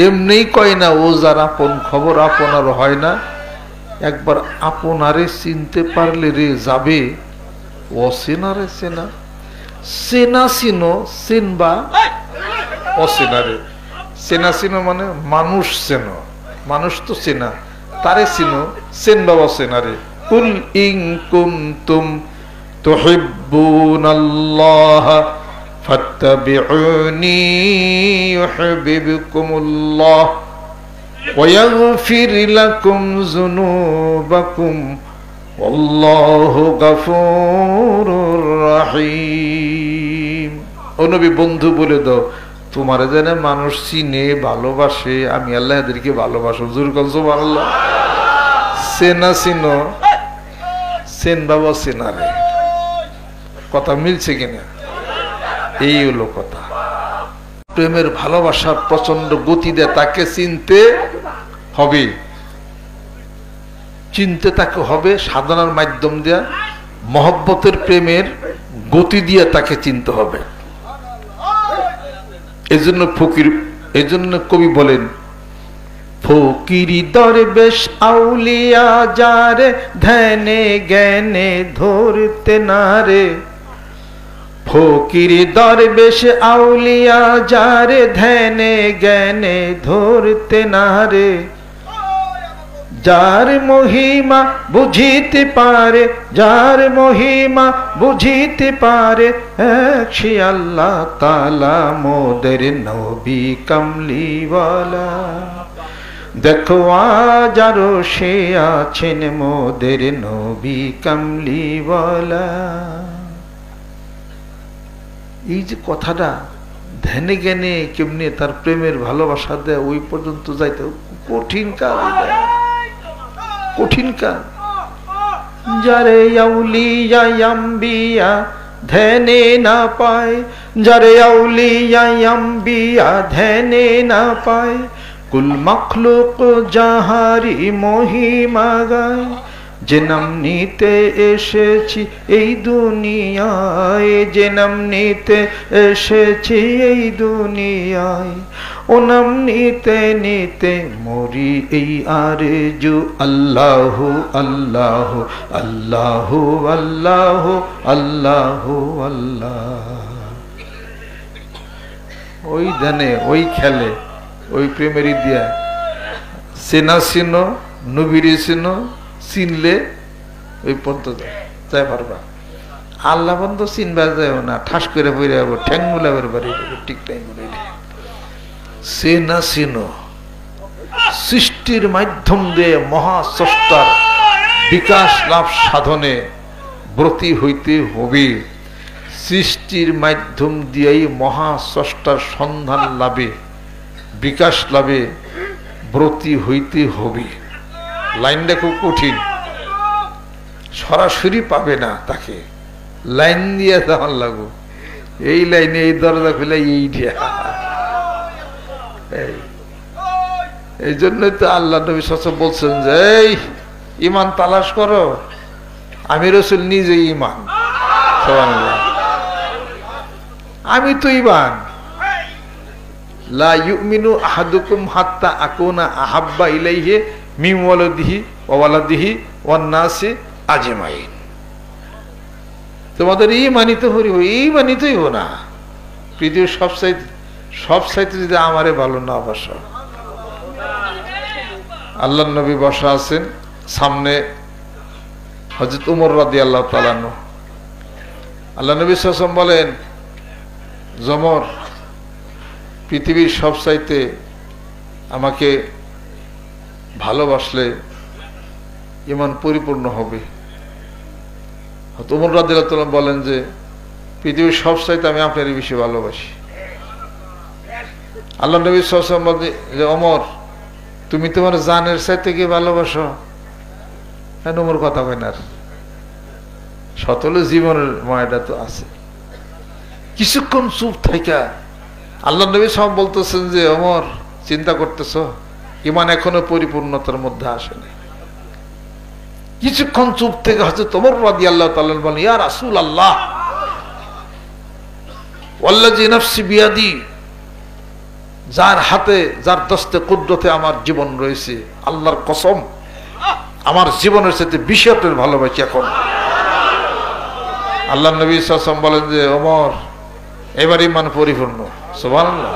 এমনি কয় না ও যার আপন খবর আপনার হয় না, একবার আপনারে চিনতে পারলে রে যাবে অচেনারে চেনা, চেনা চিনো চিনবা অচেনারে, চেনা চিনো মানে মানুষ চেনো, মানুষ তো চেনা, তারে চিনো চেনবা অচেনারে। কুল ইন কুনতুম তুহিব্বুনাল্লাহ ফাত্তাবিউনি ইউহিব্বুকুমুল্লাহ ওয়া ইয়াগফির লাকুম যুনুবাকুম আল্লাহু গফুরুর রহিম। ও নবী বন্ধু বলে দাও, তোমার যেন মানুষ চিনে ভালোবাসে, আমি আল্লাহ এদেরকে ভালোবাসো। জোর করো সুবহানাল্লাহ। চেনা চিনো চেন বাবা চেনারে, কথা মিলছে কিনা? এই হলো কথা। প্রেমের ভালোবাসার প্রচন্ড গতি দেয়, তাকে চিনতে হবে, চিনতে তাকে হবে সাধনার মাধ্যম দিয়া, মহব্বতের প্রেমের গতি দিয়ে তাকে চিনতে হবে। এজন্য কবি বলেন, ফকিরি দরবেশ আউলিয়া যারে ধ্যানে জ্ঞানে ধরতে না রে, ফকিরি দরবেশ আউলিয়া যারে ধ্যানে জ্ঞানে ধরতে না রে, যার মহিমা বুঝিতে পারে, যার মহিমা বুঝিতে পারে, এক সে আল্লাহ তাআলা মোদের নবী কামলিওয়ালা। দেখো আজ আরো সে আছেন মোদের নবী কামলিওয়ালা। এই যে কথাটা ধ্যানে জ্ঞানে কেমনে তার প্রেমের ভালোবাসা দেয়, ওই পর্যন্ত যাইতে কঠিন কাজ, কঠিন কাজ। যারে আউলিয়া আম্বিয়া ধ্যানে না পায়, যারে আউলিয়া আম্বিয়া ধ্যানে না পায়, কুল মখলুক যাহারি মহিমা গায়। যে নাম নিতে এসেছি এই দুনিয়ায়, যে নাম নিতে এসেছি এই দুনিয়ায়, ও নাম নিতে নিতে মরি এই আরজু। আল্লাহু আল্লাহু আল্লাহু আল্লাহু আল্লাহু আল্লাহ। ওই ধানে ওই খেলে ওই প্রেমেরই দিয়া চেনা চিনো নবীরে চিনো, চিনলে ওই পর্যন্ত যাই পারবা। আল্লাহ বন্ধ চিনবা যাও না, ঠাস করে পড়ে যাবো, ঠ্যাং মুলাবার বাড়ি ঠিক টাইম চেনা চিনো। সৃষ্টির মাধ্যম দিয়ে মহাস্রষ্টার বিকাশ লাভ সাধনে ব্রতী হইতে হবে। সৃষ্টির মাধ্যম দিয়েই মহাস্রষ্টার সন্ধান লাভে বিকাশ লাভে ব্রতী হইতে হবে। লাইনটা খুব কঠিন, সরাসরি পাবে না, তাকে লাইন দিয়ে দেওয়ার লাগবে। এই লাইনে এই দরজা খুলে এই দিয়া, এই জন্যই তো আল্লাহ নবী সাল্লাল্লাহু আলাইহি ওয়াসাল্লাম বলছেন যে এই ঈমান তালাশ করো, আমি রাসূল নিজেই ঈমান। সুবহানাল্লাহ। আমি তো ঈমান। লা ইউমিনু আহাদুকুম হাত্তা আকুনা আহাব্বা ইলাইহি মিন ওয়ালাদিহি ওয়া ওয়ালাদিহি ওয়ান নাসি আজমাইন। তোমাদের ঈমানই তো হইব, ঈমানই তো হইব না। পৃথিবীর সব চাইতে যদি আমারে ভালো না বাসো। আল্লাহর নবী বসা আছেন, সামনে হযরত ওমর রাদিয়াল্লাহু তাআলা আনহু। আল্লাহ নবী সাল্লাল্লাহু আলাইহি ওয়াসাল্লাম বলেন, ওমর, পৃথিবীর সব চাইতে আমাকে ভালোবাসলে ঈমান পরিপূর্ণ হবে। ওমর রাদিয়াল্লাহু তাআলা বলেন যে পৃথিবীর সব চাইতে আমি আপনারই বেশি ভালোবাসি। আল্লাহ নবী সাল্লাল্লাহু আলাইহি ওয়াসাল্লাম বলেন যে ওমর, তুমি তোমার জানের চাইতে কি ভালোবাসো? কেন ওমর কথা কয় না? সতলে জীবনের মায়াটা তো আছে। কিছুক্ষণ চুপ থাইকা আল্লাহ নবী সাল্লাল্লাহু আলাইহি ওয়াসাল্লাম বলতেছেন যে ওমর, চিন্তা করতেছ ঈমান এখনো পরিপূর্ণতার মধ্যে আসেনি। কিছুক্ষণ চুপ থেকে হযরত ওমর রাদিয়াল্লাহু তাআলা বলেন, ইয়া রাসূলুল্লাহ, ওয়াল্লাযী নাফসি বিয়াদি, যার হাতে যার দস্তে কুদরতে আমার জীবন রয়েছে, আল্লাহর কসম আমার জীবনের সাথে বেশি আপনার ভালোবাসি এখন। আল্লাহ নবী সাল্লাল্লাহু আলাইহি ওয়াসাল্লাম বলেন যে ওমর এবার ঈমান পরিপূর্ণ। সুবহানাল্লাহ।